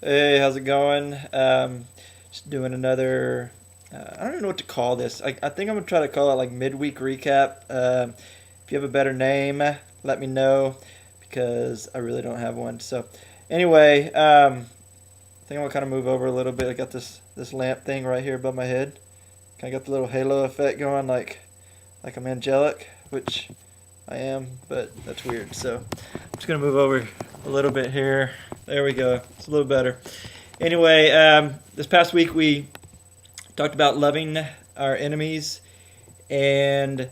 Hey, how's it going? Just doing another. I don't even know what to call this. I think I'm gonna try to call it like midweek recap. If you have a better name, let me know because I really don't have one. So, anyway, I think I'm gonna kind of move over a little bit. I got this lamp thing right here above my head. Kind of got the little halo effect going, like I'm angelic, which I am, but that's weird. So, I'm just gonna move over a little bit here. There we go. It's a little better. Anyway, this past week we talked about loving our enemies, and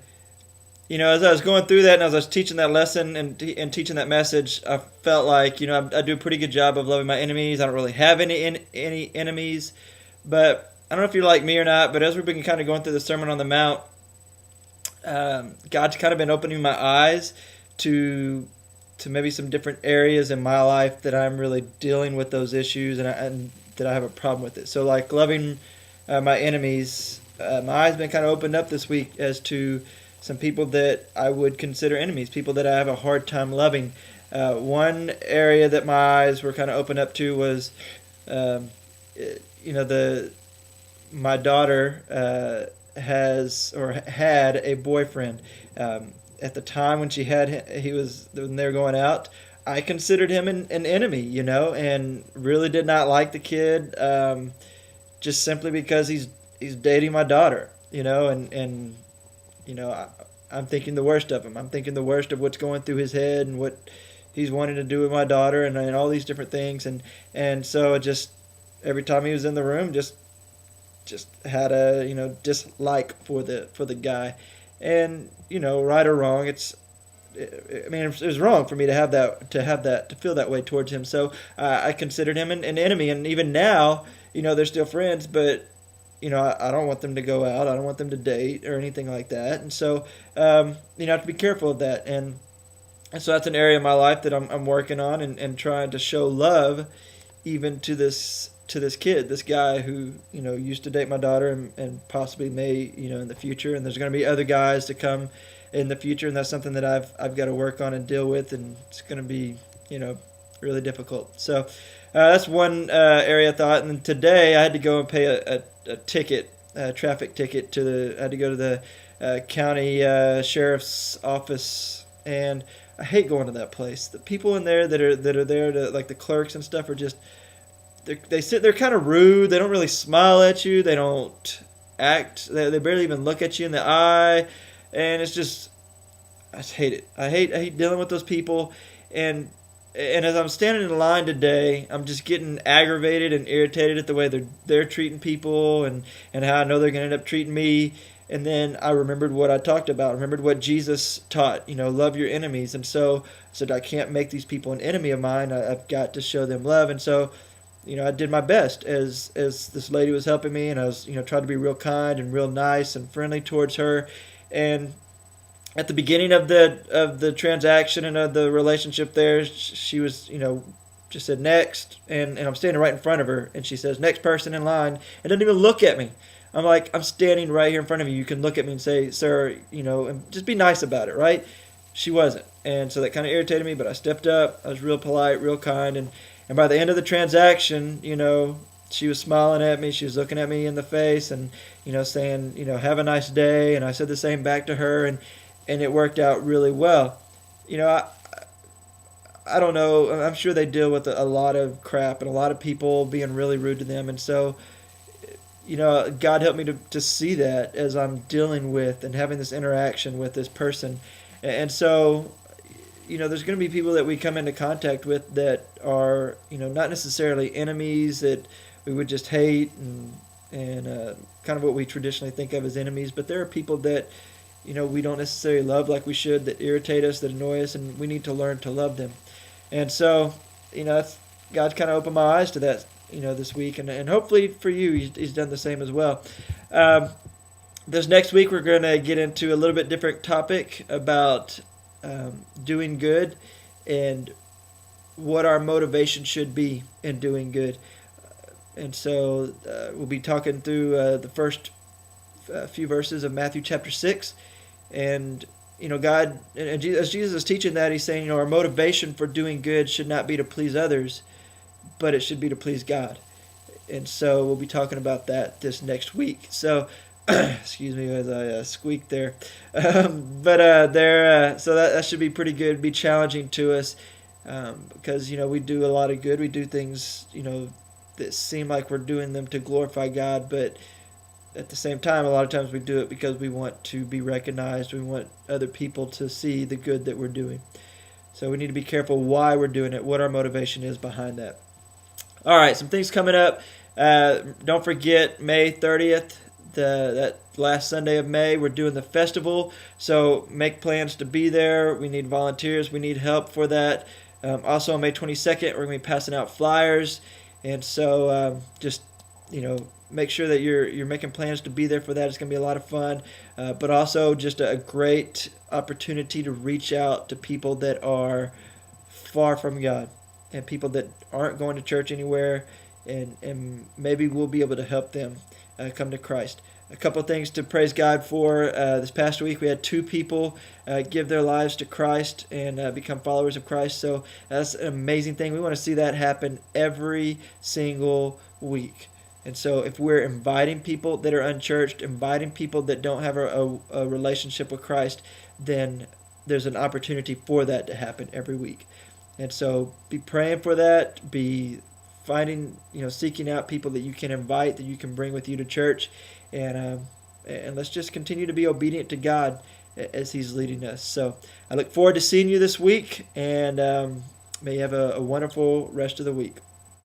as I was going through that and as I was teaching that lesson and teaching that message, I felt like I do a pretty good job of loving my enemies. I don't really have any enemies, but I don't know if you're like me or not. But as we've been kind of going through the Sermon on the Mount, God's kind of been opening my eyes to maybe some different areas in my life that I'm really dealing with those issues and that I have a problem with it. So like loving my enemies, my eyes been kind of opened up this week as to some people that I would consider enemies, people that I have a hard time loving. One area that my eyes were kind of opened up to was, the my daughter has or had a boyfriend. At the time when when they were going out, I considered him an enemy, and really did not like the kid, just simply because he's dating my daughter, and I'm thinking the worst of him. I'm thinking the worst of what's going through his head and what he's wanting to do with my daughter and all these different things, and so it just every time he was in the room, just had a dislike for the guy, and right or wrong, it was wrong for me to have that to feel that way towards him. So I considered him an enemy, and even now, they're still friends, but I don't want them to go out. I don't want them to date or anything like that, and so I have to be careful of that, and so that's an area of my life that I'm working on and trying to show love, even to this kid, this guy who used to date my daughter and possibly may in the future, and there's going to be other guys to come in the future, and that's something that I've got to work on and deal with, and it's going to be really difficult. So that's one area I thought, and then today I had to go and pay a ticket, a traffic ticket I had to go to the county sheriff's office, and I hate going to that place. The people in there that are there to, like, the clerks and stuff, are just they're kind of rude. They don't really smile at you. They don't act. They barely even look at you in the eye, and it's just I just hate it. I hate dealing with those people, and as I'm standing in line today, I'm just getting aggravated and irritated at the way they're treating people, and how I know they're going to end up treating me. And then I remembered what I talked about. I remembered what Jesus taught. Love your enemies. And so I said, I can't make these people an enemy of mine. I've got to show them love. And so I did my best as this lady was helping me, and I was tried to be real kind and real nice and friendly towards her. And at the beginning of the transaction and of the relationship there, she was just said next, and I'm standing right in front of her, and she says next person in line, and doesn't even look at me. I'm like, I'm standing right here in front of you. You can look at me and say, sir, and just be nice about it, right? She wasn't, and so that kind of irritated me. But I stepped up. I was real polite, real kind, and by the end of the transaction, she was smiling at me. She was looking at me in the face, and saying, have a nice day. And I said the same back to her, and it worked out really well. I don't know. I'm sure they deal with a lot of crap and a lot of people being really rude to them, and so God helped me to see that as I'm dealing with and having this interaction with this person, and so there's going to be people that we come into contact with that are, not necessarily enemies that we would just hate and kind of what we traditionally think of as enemies, but there are people that, we don't necessarily love like we should, that irritate us, that annoy us, and we need to learn to love them. And so, God's kind of opened my eyes to that, this week, and hopefully for you, he's done the same as well. This next week, we're going to get into a little bit different topic about doing good and what our motivation should be in doing good. And so we'll be talking through the first few verses of Matthew chapter 6. And, God, as Jesus is teaching that, he's saying, our motivation for doing good should not be to please others, but it should be to please God. And so we'll be talking about that this next week. So, excuse me as I squeak there. So that should be pretty good, be challenging to us, because, we do a lot of good. We do things, that seem like we're doing them to glorify God, but at the same time, a lot of times we do it because we want to be recognized. We want other people to see the good that we're doing. So we need to be careful why we're doing it, what our motivation is behind that. All right, some things coming up. Don't forget May 30th, that last Sunday of May, we're doing the festival. So make plans to be there. We need volunteers. We need help for that. Also on May 22nd, we're going to be passing out flyers. And so just, make sure that you're making plans to be there for that. It's going to be a lot of fun, but also just a great opportunity to reach out to people that are far from God and people that aren't going to church anywhere, and maybe we'll be able to help them come to Christ. A couple of things to praise God for. This past week we had 2 people give their lives to Christ and become followers of Christ. So that's an amazing thing. We want to see that happen every single week. And so if we're inviting people that are unchurched, inviting people that don't have a relationship with Christ, then there's an opportunity for that to happen every week. And so be praying for that. Be finding, seeking out people that you can invite, that you can bring with you to church. And let's just continue to be obedient to God as He's leading us. So I look forward to seeing you this week, and may you have a wonderful rest of the week.